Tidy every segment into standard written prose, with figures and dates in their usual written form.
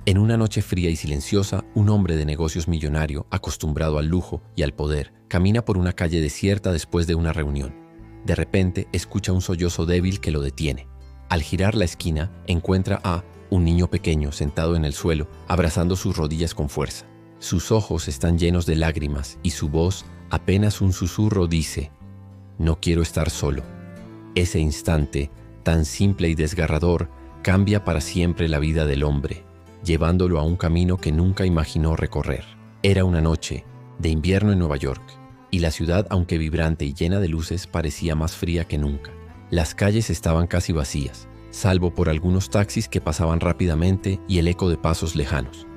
En una noche fría y silenciosa, un hombre de negocios millonario, acostumbrado al lujo y al poder, camina por una calle desierta después de una reunión. De repente, escucha un sollozo débil que lo detiene. Al girar la esquina, encuentra a un niño pequeño sentado en el suelo, abrazando sus rodillas con fuerza. Sus ojos están llenos de lágrimas y su voz, apenas un susurro, dice: «No quiero estar solo». Ese instante, tan simple y desgarrador, cambia para siempre la vida del hombre, llevándolo a un camino que nunca imaginó recorrer. Era una noche de invierno en Nueva York, y la ciudad, aunque vibrante y llena de luces, parecía más fría que nunca. Las calles estaban casi vacías, salvo por algunos taxis que pasaban rápidamente y el eco de pasos lejanos.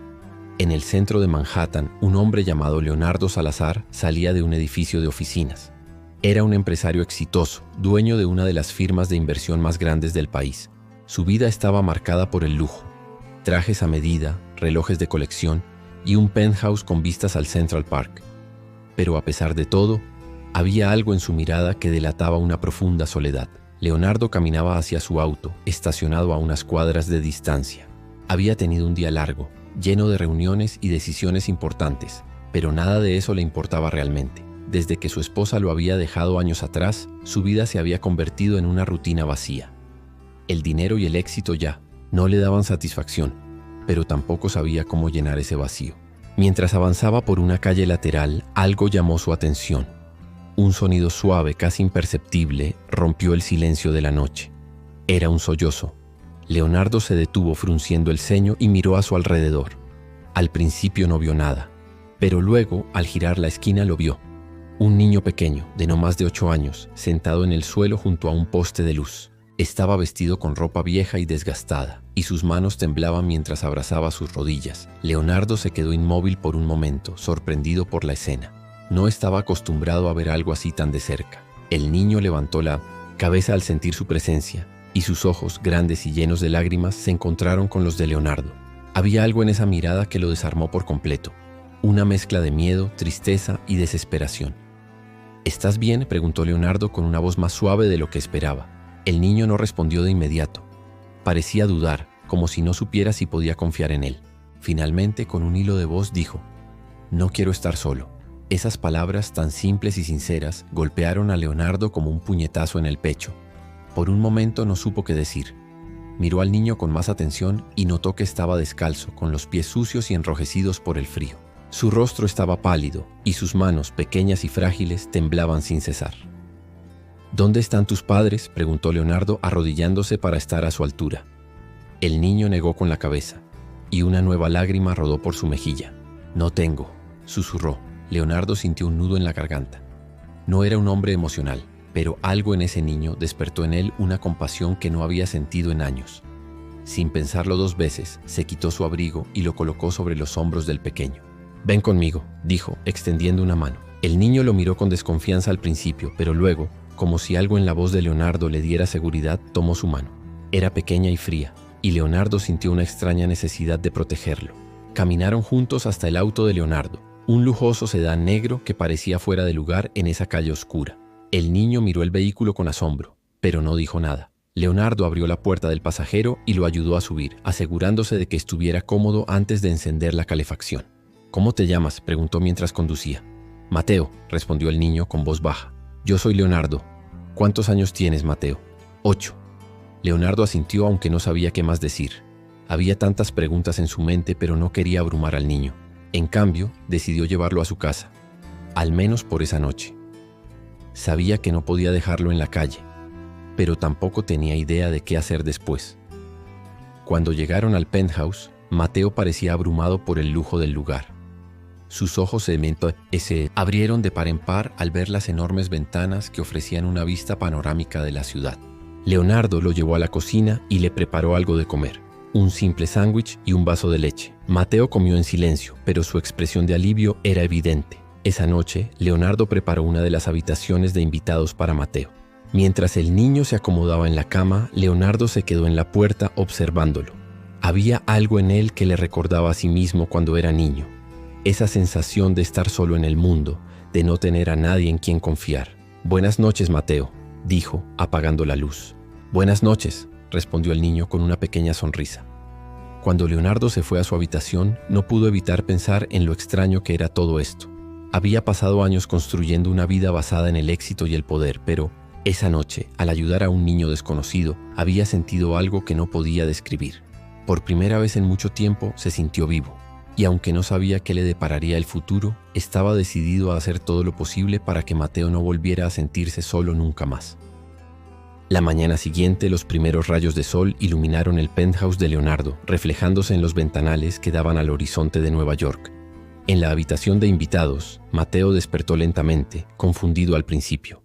En el centro de Manhattan, un hombre llamado Leonardo Salazar salía de un edificio de oficinas. Era un empresario exitoso, dueño de una de las firmas de inversión más grandes del país. Su vida estaba marcada por el lujo: trajes a medida, relojes de colección y un penthouse con vistas al Central Park. Pero a pesar de todo, había algo en su mirada que delataba una profunda soledad. Leonardo caminaba hacia su auto, estacionado a unas cuadras de distancia. Había tenido un día largo, lleno de reuniones y decisiones importantes, pero nada de eso le importaba realmente. Desde que su esposa lo había dejado años atrás, su vida se había convertido en una rutina vacía. El dinero y el éxito ya no le daban satisfacción, pero tampoco sabía cómo llenar ese vacío. Mientras avanzaba por una calle lateral, algo llamó su atención. Un sonido suave, casi imperceptible, rompió el silencio de la noche. Era un sollozo. Leonardo se detuvo frunciendo el ceño y miró a su alrededor. Al principio no vio nada, pero luego, al girar la esquina, lo vio. Un niño pequeño, de no más de 8 años, sentado en el suelo junto a un poste de luz. Estaba vestido con ropa vieja y desgastada, y sus manos temblaban mientras abrazaba sus rodillas. Leonardo se quedó inmóvil por un momento, sorprendido por la escena. No estaba acostumbrado a ver algo así tan de cerca. El niño levantó la cabeza al sentir su presencia, y sus ojos, grandes y llenos de lágrimas, se encontraron con los de Leonardo. Había algo en esa mirada que lo desarmó por completo. Una mezcla de miedo, tristeza y desesperación. «¿Estás bien?», preguntó Leonardo con una voz más suave de lo que esperaba. El niño no respondió de inmediato. Parecía dudar, como si no supiera si podía confiar en él. Finalmente, con un hilo de voz, dijo: «No quiero estar solo». Esas palabras tan simples y sinceras golpearon a Leonardo como un puñetazo en el pecho. Por un momento no supo qué decir. Miró al niño con más atención y notó que estaba descalzo, con los pies sucios y enrojecidos por el frío. Su rostro estaba pálido y sus manos, pequeñas y frágiles, temblaban sin cesar. «¿Dónde están tus padres?», preguntó Leonardo, arrodillándose para estar a su altura. El niño negó con la cabeza, y una nueva lágrima rodó por su mejilla. «No tengo», susurró. Leonardo sintió un nudo en la garganta. No era un hombre emocional, pero algo en ese niño despertó en él una compasión que no había sentido en años. Sin pensarlo 2 veces, se quitó su abrigo y lo colocó sobre los hombros del pequeño. «Ven conmigo», dijo, extendiendo una mano. El niño lo miró con desconfianza al principio, pero luego, como si algo en la voz de Leonardo le diera seguridad, tomó su mano. Era pequeña y fría, y Leonardo sintió una extraña necesidad de protegerlo. Caminaron juntos hasta el auto de Leonardo, un lujoso sedán negro que parecía fuera de lugar en esa calle oscura. El niño miró el vehículo con asombro, pero no dijo nada. Leonardo abrió la puerta del pasajero y lo ayudó a subir, asegurándose de que estuviera cómodo antes de encender la calefacción. «¿Cómo te llamas?», preguntó mientras conducía. «Mateo», respondió el niño con voz baja. «Yo soy Leonardo». «¿Cuántos años tienes, Mateo?» «8». Leonardo asintió, aunque no sabía qué más decir. Había tantas preguntas en su mente, pero no quería abrumar al niño. En cambio, decidió llevarlo a su casa, al menos por esa noche. Sabía que no podía dejarlo en la calle, pero tampoco tenía idea de qué hacer después. Cuando llegaron al penthouse, Mateo parecía abrumado por el lujo del lugar. Sus ojos se abrieron de par en par al ver las enormes ventanas que ofrecían una vista panorámica de la ciudad. Leonardo lo llevó a la cocina y le preparó algo de comer: un simple sándwich y un vaso de leche. Mateo comió en silencio, pero su expresión de alivio era evidente. Esa noche, Leonardo preparó una de las habitaciones de invitados para Mateo. Mientras el niño se acomodaba en la cama, Leonardo se quedó en la puerta observándolo. Había algo en él que le recordaba a sí mismo cuando era niño. Esa sensación de estar solo en el mundo, de no tener a nadie en quien confiar. «Buenas noches, Mateo», dijo, apagando la luz. «Buenas noches», respondió el niño con una pequeña sonrisa. Cuando Leonardo se fue a su habitación, no pudo evitar pensar en lo extraño que era todo esto. Había pasado años construyendo una vida basada en el éxito y el poder, pero esa noche, al ayudar a un niño desconocido, había sentido algo que no podía describir. Por primera vez en mucho tiempo se sintió vivo, y aunque no sabía qué le depararía el futuro, estaba decidido a hacer todo lo posible para que Mateo no volviera a sentirse solo nunca más. La mañana siguiente, los primeros rayos de sol iluminaron el penthouse de Leonardo, reflejándose en los ventanales que daban al horizonte de Nueva York. En la habitación de invitados, Mateo despertó lentamente, confundido al principio.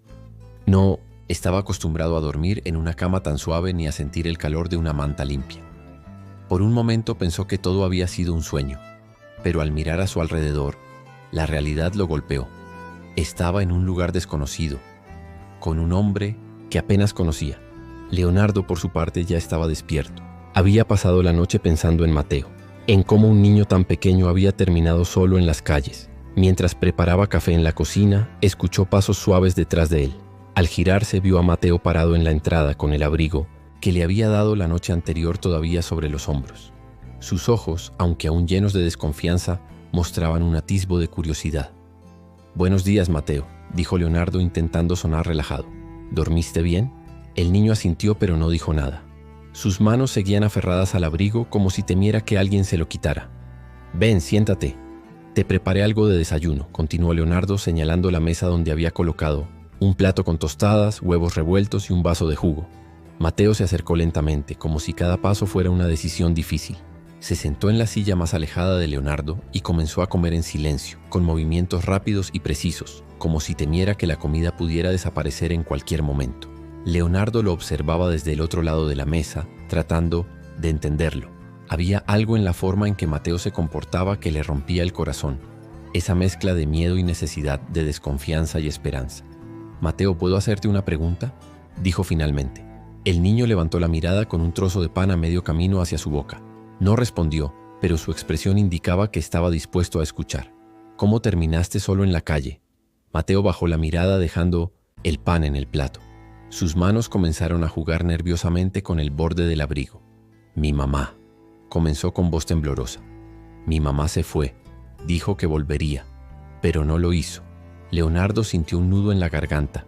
No estaba acostumbrado a dormir en una cama tan suave ni a sentir el calor de una manta limpia. Por un momento pensó que todo había sido un sueño, pero al mirar a su alrededor, la realidad lo golpeó. Estaba en un lugar desconocido, con un hombre que apenas conocía. Leonardo, por su parte, ya estaba despierto. Había pasado la noche pensando en Mateo, en cómo un niño tan pequeño había terminado solo en las calles. Mientras preparaba café en la cocina, escuchó pasos suaves detrás de él. Al girarse, vio a Mateo parado en la entrada con el abrigo que le había dado la noche anterior todavía sobre los hombros. Sus ojos, aunque aún llenos de desconfianza, mostraban un atisbo de curiosidad. «Buenos días, Mateo», dijo Leonardo intentando sonar relajado. «¿Dormiste bien?». El niño asintió pero no dijo nada. Sus manos seguían aferradas al abrigo como si temiera que alguien se lo quitara. «Ven, siéntate. Te preparé algo de desayuno», continuó Leonardo señalando la mesa donde había colocado un plato con tostadas, huevos revueltos y un vaso de jugo. Mateo se acercó lentamente, como si cada paso fuera una decisión difícil. Se sentó en la silla más alejada de Leonardo y comenzó a comer en silencio, con movimientos rápidos y precisos, como si temiera que la comida pudiera desaparecer en cualquier momento. Leonardo lo observaba desde el otro lado de la mesa, tratando de entenderlo. Había algo en la forma en que Mateo se comportaba que le rompía el corazón, esa mezcla de miedo y necesidad, de desconfianza y esperanza. «Mateo, ¿puedo hacerte una pregunta?», dijo finalmente. El niño levantó la mirada con un trozo de pan a medio camino hacia su boca. No respondió, pero su expresión indicaba que estaba dispuesto a escuchar. «¿Cómo terminaste solo en la calle?». Mateo bajó la mirada dejando el pan en el plato. Sus manos comenzaron a jugar nerviosamente con el borde del abrigo. «Mi mamá», comenzó con voz temblorosa. «Mi mamá se fue. Dijo que volvería, pero no lo hizo». Leonardo sintió un nudo en la garganta.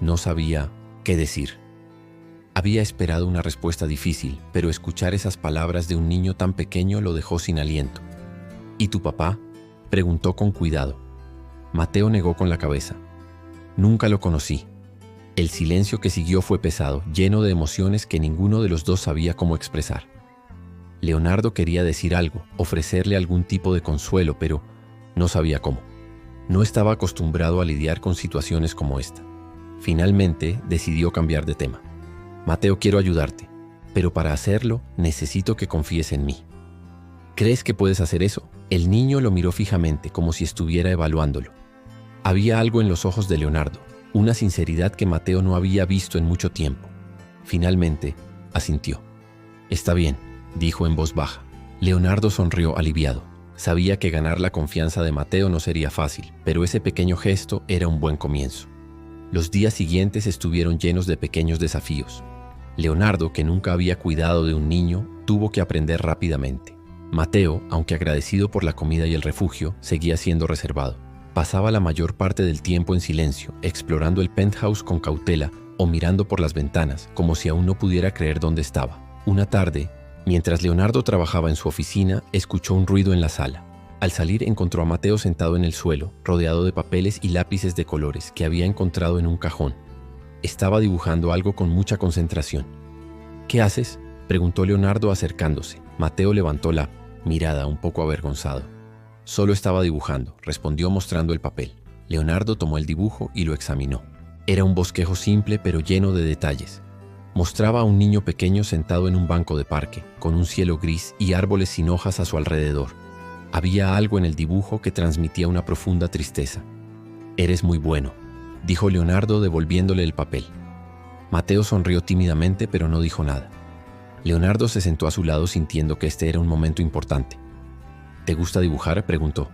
No sabía qué decir. Había esperado una respuesta difícil, pero escuchar esas palabras de un niño tan pequeño lo dejó sin aliento. «¿Y tu papá?», preguntó con cuidado. Mateo negó con la cabeza. «Nunca lo conocí». El silencio que siguió fue pesado, lleno de emociones que ninguno de los dos sabía cómo expresar. Leonardo quería decir algo, ofrecerle algún tipo de consuelo, pero no sabía cómo. No estaba acostumbrado a lidiar con situaciones como esta. Finalmente, decidió cambiar de tema. «Mateo, quiero ayudarte, pero para hacerlo necesito que confíes en mí». «¿Crees que puedes hacer eso?». El niño lo miró fijamente, como si estuviera evaluándolo. Había algo en los ojos de Leonardo, una sinceridad que Mateo no había visto en mucho tiempo. Finalmente, asintió. «Está bien», dijo en voz baja. Leonardo sonrió aliviado. Sabía que ganar la confianza de Mateo no sería fácil, pero ese pequeño gesto era un buen comienzo. Los días siguientes estuvieron llenos de pequeños desafíos. Leonardo, que nunca había cuidado de un niño, tuvo que aprender rápidamente. Mateo, aunque agradecido por la comida y el refugio, seguía siendo reservado. Pasaba la mayor parte del tiempo en silencio, explorando el penthouse con cautela o mirando por las ventanas, como si aún no pudiera creer dónde estaba. Una tarde, mientras Leonardo trabajaba en su oficina, escuchó un ruido en la sala. Al salir encontró a Mateo sentado en el suelo, rodeado de papeles y lápices de colores que había encontrado en un cajón. Estaba dibujando algo con mucha concentración. «¿Qué haces?», preguntó Leonardo acercándose. Mateo levantó la mirada un poco avergonzado. «Solo estaba dibujando», respondió mostrando el papel. Leonardo tomó el dibujo y lo examinó. Era un bosquejo simple pero lleno de detalles. Mostraba a un niño pequeño sentado en un banco de parque, con un cielo gris y árboles sin hojas a su alrededor. Había algo en el dibujo que transmitía una profunda tristeza. «Eres muy bueno», dijo Leonardo devolviéndole el papel. Mateo sonrió tímidamente pero no dijo nada. Leonardo se sentó a su lado sintiendo que este era un momento importante. «¿Te gusta dibujar?», preguntó.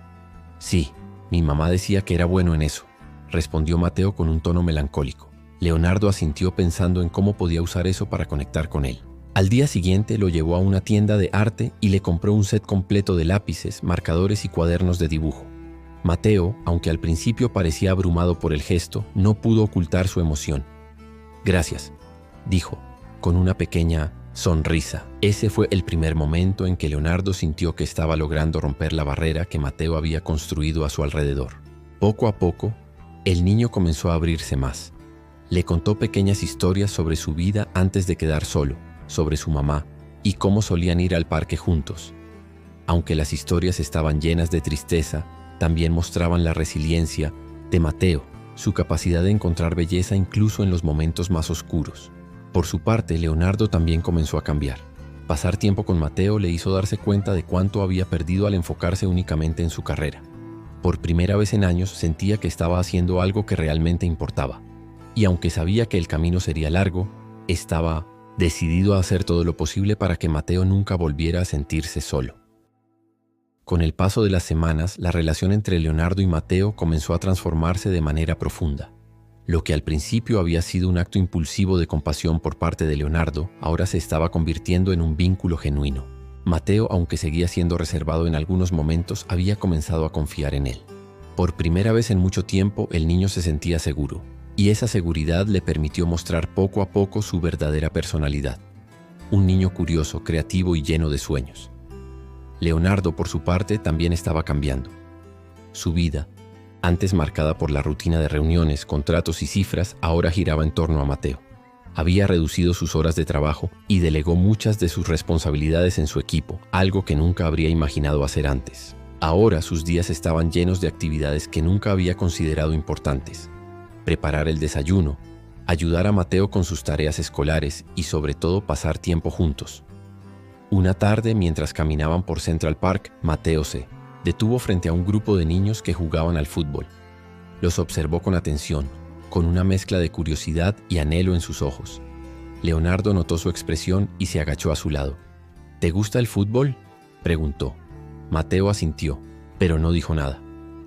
«Sí, mi mamá decía que era bueno en eso», respondió Mateo con un tono melancólico. Leonardo asintió pensando en cómo podía usar eso para conectar con él. Al día siguiente lo llevó a una tienda de arte y le compró un set completo de lápices, marcadores y cuadernos de dibujo. Mateo, aunque al principio parecía abrumado por el gesto, no pudo ocultar su emoción. «Gracias», dijo, con una pequeña sonrisa. Ese fue el primer momento en que Leonardo sintió que estaba logrando romper la barrera que Mateo había construido a su alrededor. Poco a poco, el niño comenzó a abrirse más. Le contó pequeñas historias sobre su vida antes de quedar solo, sobre su mamá y cómo solían ir al parque juntos. Aunque las historias estaban llenas de tristeza, también mostraban la resiliencia de Mateo, su capacidad de encontrar belleza incluso en los momentos más oscuros. Por su parte, Leonardo también comenzó a cambiar. Pasar tiempo con Mateo le hizo darse cuenta de cuánto había perdido al enfocarse únicamente en su carrera. Por primera vez en años sentía que estaba haciendo algo que realmente importaba. Y aunque sabía que el camino sería largo, estaba decidido a hacer todo lo posible para que Mateo nunca volviera a sentirse solo. Con el paso de las semanas, la relación entre Leonardo y Mateo comenzó a transformarse de manera profunda. Lo que al principio había sido un acto impulsivo de compasión por parte de Leonardo, ahora se estaba convirtiendo en un vínculo genuino. Mateo, aunque seguía siendo reservado en algunos momentos, había comenzado a confiar en él. Por primera vez en mucho tiempo, el niño se sentía seguro, y esa seguridad le permitió mostrar poco a poco su verdadera personalidad. Un niño curioso, creativo y lleno de sueños. Leonardo, por su parte, también estaba cambiando. Su vida, antes marcada por la rutina de reuniones, contratos y cifras, ahora giraba en torno a Mateo. Había reducido sus horas de trabajo y delegó muchas de sus responsabilidades en su equipo, algo que nunca habría imaginado hacer antes. Ahora sus días estaban llenos de actividades que nunca había considerado importantes. Preparar el desayuno, ayudar a Mateo con sus tareas escolares y sobre todo pasar tiempo juntos. Una tarde, mientras caminaban por Central Park, Mateo se detuvo frente a un grupo de niños que jugaban al fútbol. Los observó con atención, con una mezcla de curiosidad y anhelo en sus ojos. Leonardo notó su expresión y se agachó a su lado. «¿Te gusta el fútbol?», preguntó. Mateo asintió, pero no dijo nada.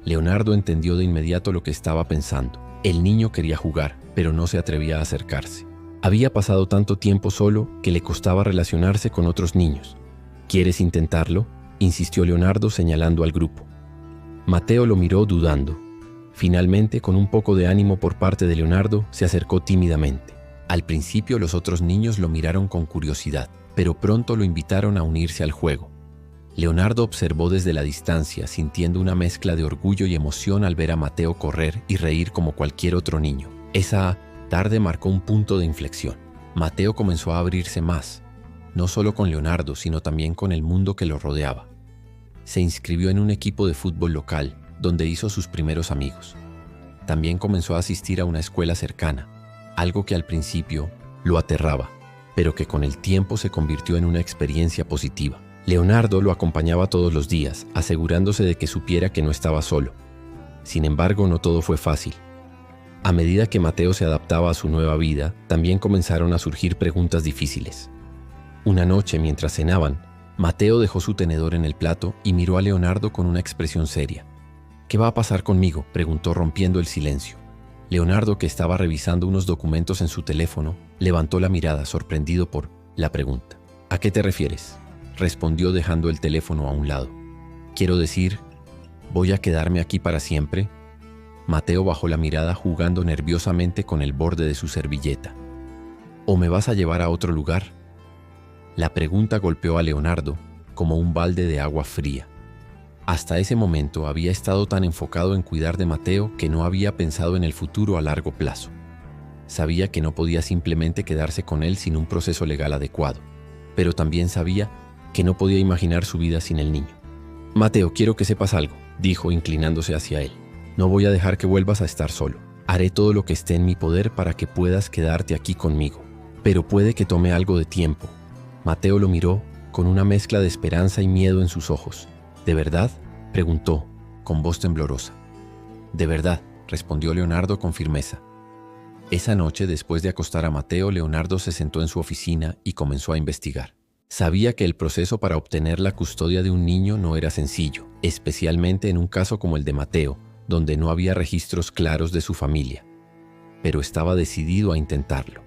Leonardo entendió de inmediato lo que estaba pensando. El niño quería jugar, pero no se atrevía a acercarse. Había pasado tanto tiempo solo que le costaba relacionarse con otros niños. «¿Quieres intentarlo?», insistió Leonardo señalando al grupo. Mateo lo miró dudando. Finalmente, con un poco de ánimo por parte de Leonardo, se acercó tímidamente. Al principio los otros niños lo miraron con curiosidad, pero pronto lo invitaron a unirse al juego. Leonardo observó desde la distancia, sintiendo una mezcla de orgullo y emoción al ver a Mateo correr y reír como cualquier otro niño. Esa tarde marcó un punto de inflexión. Mateo comenzó a abrirse más, no solo con Leonardo, sino también con el mundo que lo rodeaba. Se inscribió en un equipo de fútbol local, donde hizo sus primeros amigos. También comenzó a asistir a una escuela cercana, algo que al principio lo aterraba, pero que con el tiempo se convirtió en una experiencia positiva. Leonardo lo acompañaba todos los días, asegurándose de que supiera que no estaba solo. Sin embargo, no todo fue fácil. A medida que Mateo se adaptaba a su nueva vida, también comenzaron a surgir preguntas difíciles. Una noche, mientras cenaban, Mateo dejó su tenedor en el plato y miró a Leonardo con una expresión seria. «¿Qué va a pasar conmigo?», preguntó rompiendo el silencio. Leonardo, que estaba revisando unos documentos en su teléfono, levantó la mirada, sorprendido por la pregunta. «¿A qué te refieres?», respondió dejando el teléfono a un lado. «Quiero decir, ¿voy a quedarme aquí para siempre?». Mateo bajó la mirada jugando nerviosamente con el borde de su servilleta. «¿O me vas a llevar a otro lugar?». La pregunta golpeó a Leonardo como un balde de agua fría. Hasta ese momento había estado tan enfocado en cuidar de Mateo que no había pensado en el futuro a largo plazo. Sabía que no podía simplemente quedarse con él sin un proceso legal adecuado, pero también sabía que no podía imaginar su vida sin el niño. «Mateo, quiero que sepas algo», dijo inclinándose hacia él. «No voy a dejar que vuelvas a estar solo. Haré todo lo que esté en mi poder para que puedas quedarte aquí conmigo. Pero puede que tome algo de tiempo». Mateo lo miró con una mezcla de esperanza y miedo en sus ojos. «¿De verdad?», preguntó, con voz temblorosa. «De verdad», respondió Leonardo con firmeza. Esa noche, después de acostar a Mateo, Leonardo se sentó en su oficina y comenzó a investigar. Sabía que el proceso para obtener la custodia de un niño no era sencillo, especialmente en un caso como el de Mateo, donde no había registros claros de su familia. Pero estaba decidido a intentarlo.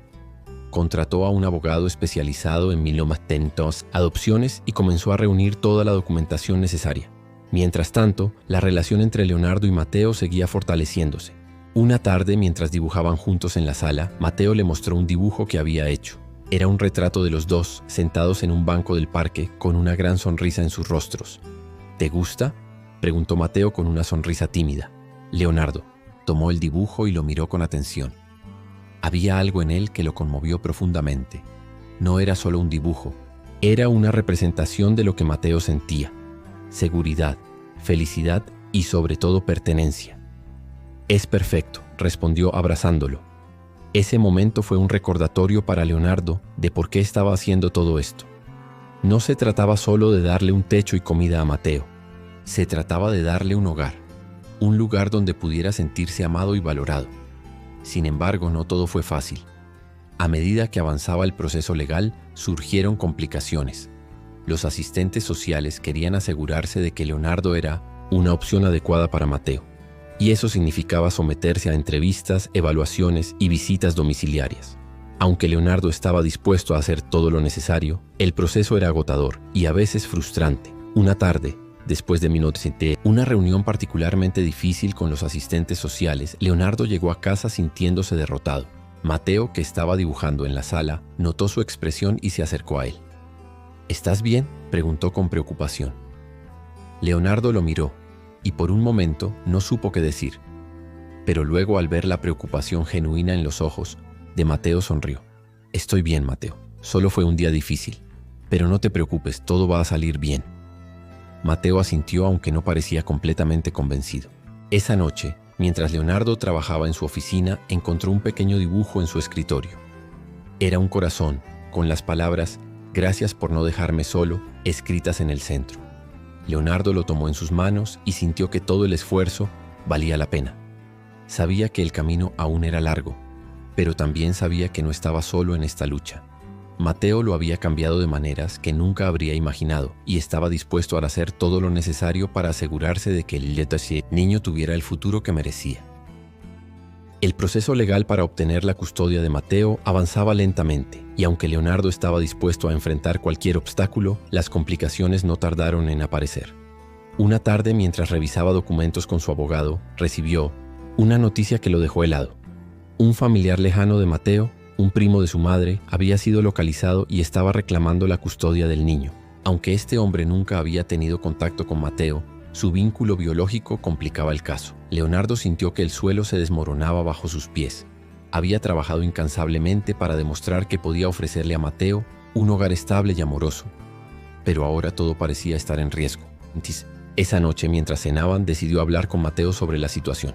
Contrató a un abogado especializado en millones adopciones y comenzó a reunir toda la documentación necesaria. Mientras tanto, la relación entre Leonardo y Mateo seguía fortaleciéndose. Una tarde, mientras dibujaban juntos en la sala, Mateo le mostró un dibujo que había hecho. Era un retrato de los dos, sentados en un banco del parque, con una gran sonrisa en sus rostros. ¿Te gusta?, preguntó Mateo con una sonrisa tímida. Leonardo tomó el dibujo y lo miró con atención. Había algo en él que lo conmovió profundamente. No era solo un dibujo, era una representación de lo que Mateo sentía: seguridad, felicidad y sobre todo pertenencia. «Es perfecto», respondió abrazándolo. Ese momento fue un recordatorio para Leonardo de por qué estaba haciendo todo esto. No se trataba solo de darle un techo y comida a Mateo. Se trataba de darle un hogar, un lugar donde pudiera sentirse amado y valorado. Sin embargo, no todo fue fácil. A medida que avanzaba el proceso legal, surgieron complicaciones. Los asistentes sociales querían asegurarse de que Leonardo era una opción adecuada para Mateo, y eso significaba someterse a entrevistas, evaluaciones y visitas domiciliarias. Aunque Leonardo estaba dispuesto a hacer todo lo necesario, el proceso era agotador y a veces frustrante. Una tarde, después de una reunión particularmente difícil con los asistentes sociales, Leonardo llegó a casa sintiéndose derrotado. Mateo, que estaba dibujando en la sala, notó su expresión y se acercó a él. ¿Estás bien?, preguntó con preocupación. Leonardo lo miró y por un momento no supo qué decir, pero luego, al ver la preocupación genuina en los ojos de Mateo, sonrió. Estoy bien, Mateo. Solo fue un día difícil, pero no te preocupes, todo va a salir bien. Mateo asintió, aunque no parecía completamente convencido. Esa noche, mientras Leonardo trabajaba en su oficina, encontró un pequeño dibujo en su escritorio. Era un corazón, con las palabras «Gracias por no dejarme solo» escritas en el centro. Leonardo lo tomó en sus manos y sintió que todo el esfuerzo valía la pena. Sabía que el camino aún era largo, pero también sabía que no estaba solo en esta lucha. Mateo lo había cambiado de maneras que nunca habría imaginado y estaba dispuesto a hacer todo lo necesario para asegurarse de que el niño tuviera el futuro que merecía. El proceso legal para obtener la custodia de Mateo avanzaba lentamente, y aunque Leonardo estaba dispuesto a enfrentar cualquier obstáculo, las complicaciones no tardaron en aparecer. Una tarde, mientras revisaba documentos con su abogado, recibió una noticia que lo dejó helado. Un familiar lejano de Mateo, un primo de su madre, había sido localizado y estaba reclamando la custodia del niño. Aunque este hombre nunca había tenido contacto con Mateo, su vínculo biológico complicaba el caso. Leonardo sintió que el suelo se desmoronaba bajo sus pies. Había trabajado incansablemente para demostrar que podía ofrecerle a Mateo un hogar estable y amoroso. Pero ahora todo parecía estar en riesgo. Esa noche, mientras cenaban, decidió hablar con Mateo sobre la situación.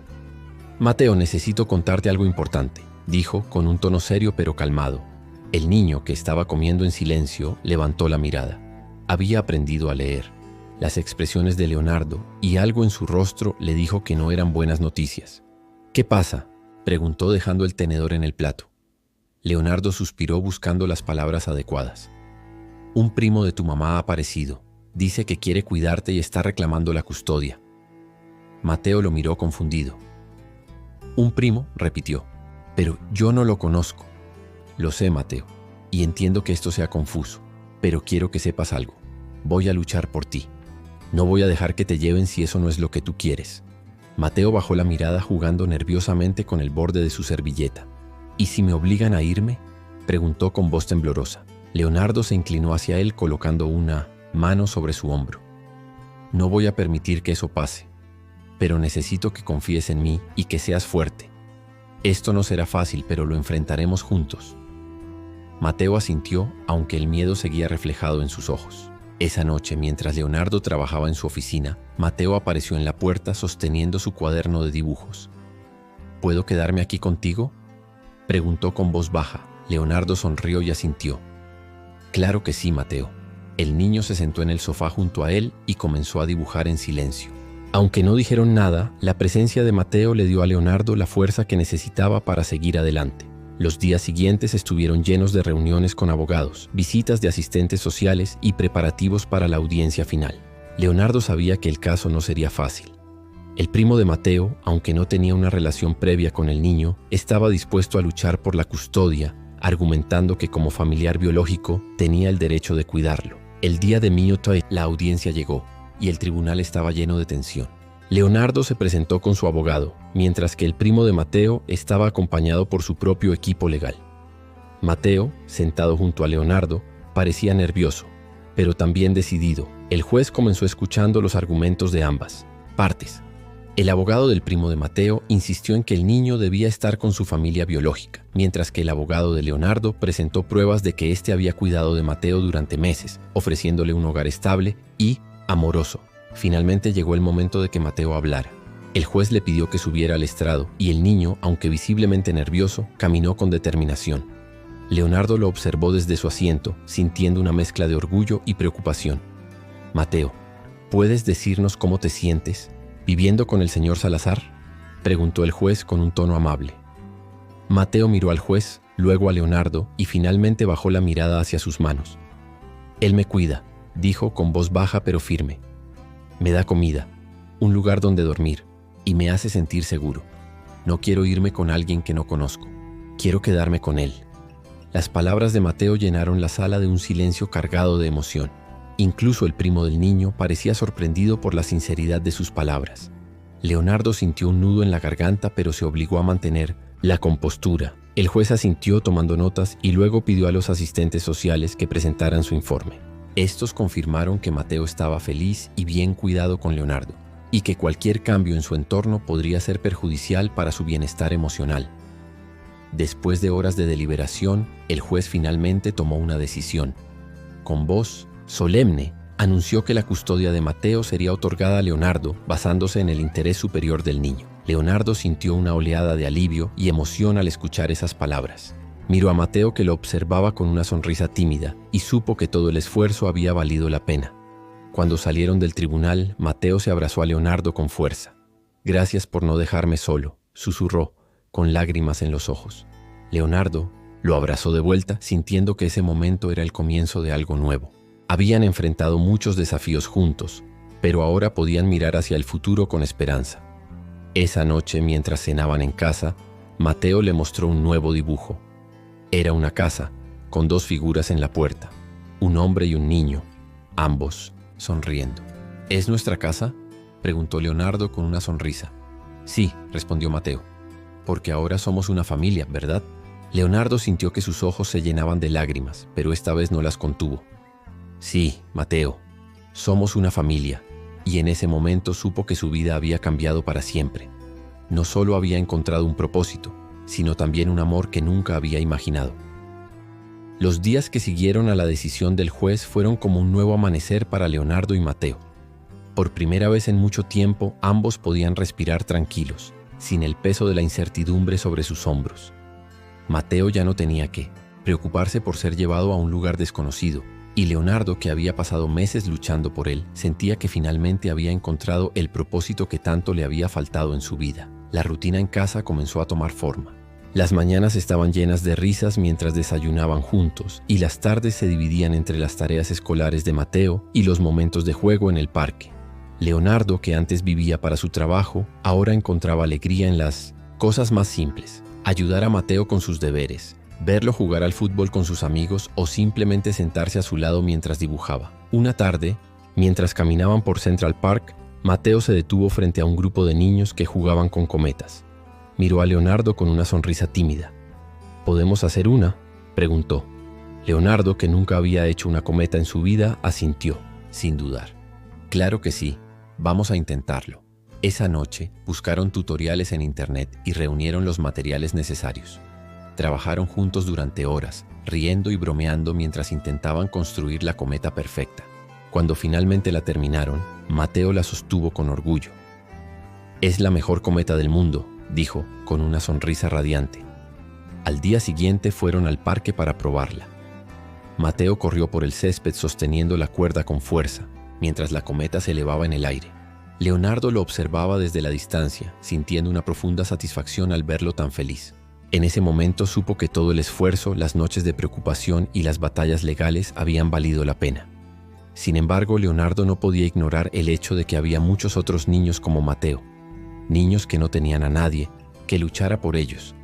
«Mateo, necesito contarte algo importante», dijo con un tono serio pero calmado. El niño, que estaba comiendo en silencio, levantó la mirada. Había aprendido a leer las expresiones de Leonardo y algo en su rostro le dijo que no eran buenas noticias. «¿Qué pasa?», preguntó dejando el tenedor en el plato. Leonardo suspiró buscando las palabras adecuadas. «Un primo de tu mamá ha aparecido. Dice que quiere cuidarte y está reclamando la custodia». Mateo lo miró confundido. «¿Un primo?», repitió. «Pero yo no lo conozco». «Lo sé, Mateo, y entiendo que esto sea confuso, pero quiero que sepas algo. Voy a luchar por ti. No voy a dejar que te lleven si eso no es lo que tú quieres». Mateo bajó la mirada jugando nerviosamente con el borde de su servilleta. «¿Y si me obligan a irme?», preguntó con voz temblorosa. Leonardo se inclinó hacia él colocando una mano sobre su hombro. «No voy a permitir que eso pase, pero necesito que confíes en mí y que seas fuerte. Esto no será fácil, pero lo enfrentaremos juntos». Mateo asintió, aunque el miedo seguía reflejado en sus ojos. Esa noche, mientras Leonardo trabajaba en su oficina, Mateo apareció en la puerta sosteniendo su cuaderno de dibujos. «¿Puedo quedarme aquí contigo?», preguntó con voz baja. Leonardo sonrió y asintió. «Claro que sí, Mateo». El niño se sentó en el sofá junto a él y comenzó a dibujar en silencio. Aunque no dijeron nada, la presencia de Mateo le dio a Leonardo la fuerza que necesitaba para seguir adelante. Los días siguientes estuvieron llenos de reuniones con abogados, visitas de asistentes sociales y preparativos para la audiencia final. Leonardo sabía que el caso no sería fácil. El primo de Mateo, aunque no tenía una relación previa con el niño, estaba dispuesto a luchar por la custodia, argumentando que como familiar biológico tenía el derecho de cuidarlo. El día de Miyotei, la audiencia llegó y el tribunal estaba lleno de tensión. Leonardo se presentó con su abogado, mientras que el primo de Mateo estaba acompañado por su propio equipo legal. Mateo, sentado junto a Leonardo, parecía nervioso, pero también decidido. El juez comenzó escuchando los argumentos de ambas partes. El abogado del primo de Mateo insistió en que el niño debía estar con su familia biológica, mientras que el abogado de Leonardo presentó pruebas de que éste había cuidado de Mateo durante meses, ofreciéndole un hogar estable y amoroso. Finalmente llegó el momento de que Mateo hablara. El juez le pidió que subiera al estrado y el niño, aunque visiblemente nervioso, caminó con determinación. Leonardo lo observó desde su asiento, sintiendo una mezcla de orgullo y preocupación. «Mateo, ¿puedes decirnos cómo te sientes viviendo con el señor Salazar?», preguntó el juez con un tono amable. Mateo miró al juez, luego a Leonardo y finalmente bajó la mirada hacia sus manos. «Él me cuida», dijo con voz baja pero firme. «Me da comida, un lugar donde dormir y me hace sentir seguro. No quiero irme con alguien que no conozco. Quiero quedarme con él». Las palabras de Mateo llenaron la sala de un silencio cargado de emoción. Incluso el primo del niño parecía sorprendido por la sinceridad de sus palabras. Leonardo sintió un nudo en la garganta, pero se obligó a mantener la compostura. El juez asintió tomando notas y luego pidió a los asistentes sociales que presentaran su informe. Estos confirmaron que Mateo estaba feliz y bien cuidado con Leonardo, y que cualquier cambio en su entorno podría ser perjudicial para su bienestar emocional. Después de horas de deliberación, el juez finalmente tomó una decisión. Con voz solemne, anunció que la custodia de Mateo sería otorgada a Leonardo basándose en el interés superior del niño. Leonardo sintió una oleada de alivio y emoción al escuchar esas palabras. Miró a Mateo, que lo observaba con una sonrisa tímida, y supo que todo el esfuerzo había valido la pena. Cuando salieron del tribunal, Mateo se abrazó a Leonardo con fuerza. «Gracias por no dejarme solo», susurró, con lágrimas en los ojos. Leonardo lo abrazó de vuelta, sintiendo que ese momento era el comienzo de algo nuevo. Habían enfrentado muchos desafíos juntos, pero ahora podían mirar hacia el futuro con esperanza. Esa noche, mientras cenaban en casa, Mateo le mostró un nuevo dibujo. Era una casa, con dos figuras en la puerta, un hombre y un niño, ambos sonriendo. «¿Es nuestra casa?», preguntó Leonardo con una sonrisa. «Sí», respondió Mateo, «porque ahora somos una familia, ¿verdad?». Leonardo sintió que sus ojos se llenaban de lágrimas, pero esta vez no las contuvo. «Sí, Mateo, somos una familia», y en ese momento supo que su vida había cambiado para siempre. No solo había encontrado un propósito, sino también un amor que nunca había imaginado. Los días que siguieron a la decisión del juez fueron como un nuevo amanecer para Leonardo y Mateo. Por primera vez en mucho tiempo, ambos podían respirar tranquilos, sin el peso de la incertidumbre sobre sus hombros. Mateo ya no tenía que preocuparse por ser llevado a un lugar desconocido, y Leonardo, que había pasado meses luchando por él, sentía que finalmente había encontrado el propósito que tanto le había faltado en su vida. La rutina en casa comenzó a tomar forma. Las mañanas estaban llenas de risas mientras desayunaban juntos, y las tardes se dividían entre las tareas escolares de Mateo y los momentos de juego en el parque. Leonardo, que antes vivía para su trabajo, ahora encontraba alegría en las cosas más simples: ayudar a Mateo con sus deberes, verlo jugar al fútbol con sus amigos o simplemente sentarse a su lado mientras dibujaba. Una tarde, mientras caminaban por Central Park, Mateo se detuvo frente a un grupo de niños que jugaban con cometas. Miró a Leonardo con una sonrisa tímida. «¿Podemos hacer una?», preguntó. Leonardo, que nunca había hecho una cometa en su vida, asintió, sin dudar. «Claro que sí, vamos a intentarlo». Esa noche buscaron tutoriales en internet y reunieron los materiales necesarios. Trabajaron juntos durante horas, riendo y bromeando mientras intentaban construir la cometa perfecta. Cuando finalmente la terminaron, Mateo la sostuvo con orgullo. «Es la mejor cometa del mundo», dijo, con una sonrisa radiante. Al día siguiente fueron al parque para probarla. Mateo corrió por el césped sosteniendo la cuerda con fuerza, mientras la cometa se elevaba en el aire. Leonardo lo observaba desde la distancia, sintiendo una profunda satisfacción al verlo tan feliz. En ese momento supo que todo el esfuerzo, las noches de preocupación y las batallas legales habían valido la pena. Sin embargo, Leonardo no podía ignorar el hecho de que había muchos otros niños como Mateo, niños que no tenían a nadie que luchara por ellos.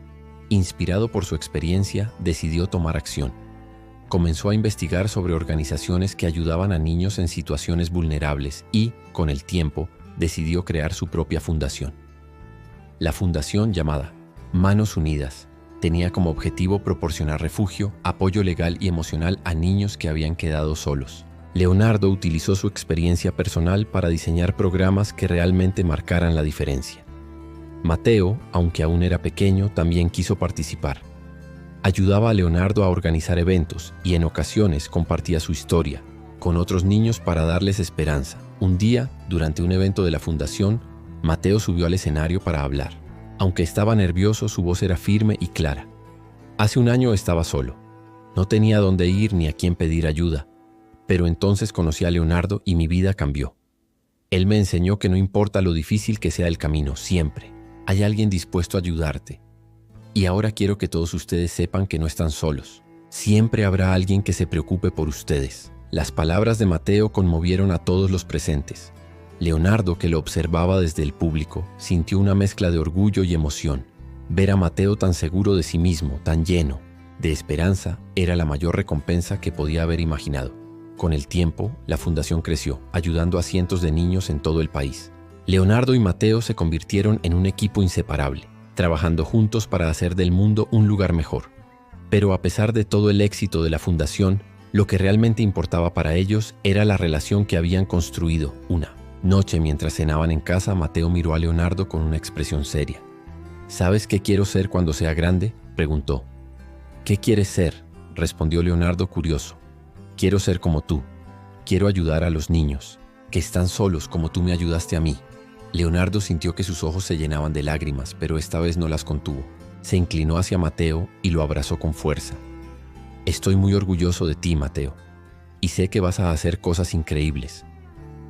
Inspirado por su experiencia, decidió tomar acción. Comenzó a investigar sobre organizaciones que ayudaban a niños en situaciones vulnerables y, con el tiempo, decidió crear su propia fundación. La fundación, llamada Manos Unidas, tenía como objetivo proporcionar refugio, apoyo legal y emocional a niños que habían quedado solos. Leonardo utilizó su experiencia personal para diseñar programas que realmente marcaran la diferencia. Mateo, aunque aún era pequeño, también quiso participar. Ayudaba a Leonardo a organizar eventos y en ocasiones compartía su historia con otros niños para darles esperanza. Un día, durante un evento de la fundación, Mateo subió al escenario para hablar. Aunque estaba nervioso, su voz era firme y clara. Hace un año estaba solo. No tenía dónde ir ni a quién pedir ayuda, pero entonces conocí a Leonardo y mi vida cambió. Él me enseñó que no importa lo difícil que sea el camino, siempre hay alguien dispuesto a ayudarte. Y ahora quiero que todos ustedes sepan que no están solos. Siempre habrá alguien que se preocupe por ustedes. Las palabras de Mateo conmovieron a todos los presentes. Leonardo, que lo observaba desde el público, sintió una mezcla de orgullo y emoción. Ver a Mateo tan seguro de sí mismo, tan lleno de esperanza, era la mayor recompensa que podía haber imaginado. Con el tiempo, la fundación creció, ayudando a cientos de niños en todo el país. Leonardo y Mateo se convirtieron en un equipo inseparable, trabajando juntos para hacer del mundo un lugar mejor. Pero a pesar de todo el éxito de la fundación, lo que realmente importaba para ellos era la relación que habían construido. Una noche, mientras cenaban en casa, Mateo miró a Leonardo con una expresión seria. ¿Sabes qué quiero ser cuando sea grande?, preguntó. ¿Qué quieres ser?, respondió Leonardo curioso. Quiero ser como tú. Quiero ayudar a los niños, que están solos como tú me ayudaste a mí. Leonardo sintió que sus ojos se llenaban de lágrimas, pero esta vez no las contuvo. Se inclinó hacia Mateo y lo abrazó con fuerza. Estoy muy orgulloso de ti, Mateo, y sé que vas a hacer cosas increíbles.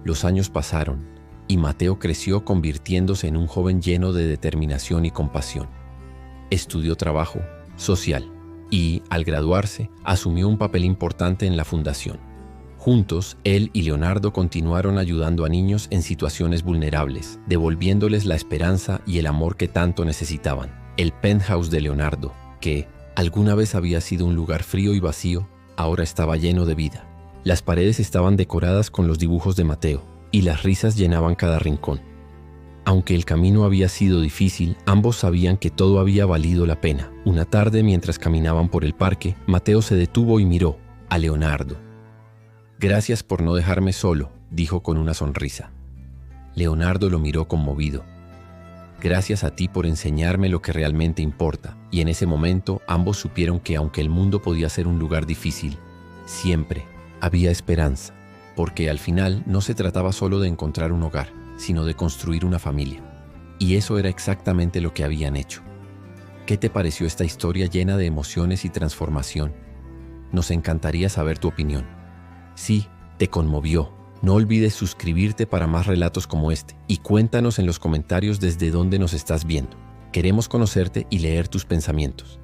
Los años pasaron, y Mateo creció convirtiéndose en un joven lleno de determinación y compasión. Estudió trabajo social y, al graduarse, asumió un papel importante en la fundación. Juntos, él y Leonardo continuaron ayudando a niños en situaciones vulnerables, devolviéndoles la esperanza y el amor que tanto necesitaban. El penthouse de Leonardo, que alguna vez había sido un lugar frío y vacío, ahora estaba lleno de vida. Las paredes estaban decoradas con los dibujos de Mateo, y las risas llenaban cada rincón. Aunque el camino había sido difícil, ambos sabían que todo había valido la pena. Una tarde, mientras caminaban por el parque, Mateo se detuvo y miró a Leonardo. Gracias por no dejarme solo, dijo con una sonrisa. Leonardo lo miró conmovido. Gracias a ti por enseñarme lo que realmente importa. Y en ese momento ambos supieron que aunque el mundo podía ser un lugar difícil, siempre había esperanza, porque al final no se trataba solo de encontrar un hogar, sino de construir una familia. Y eso era exactamente lo que habían hecho. ¿Qué te pareció esta historia llena de emociones y transformación? Nos encantaría saber tu opinión. Si te conmovió, no olvides suscribirte para más relatos como este y cuéntanos en los comentarios desde dónde nos estás viendo. Queremos conocerte y leer tus pensamientos.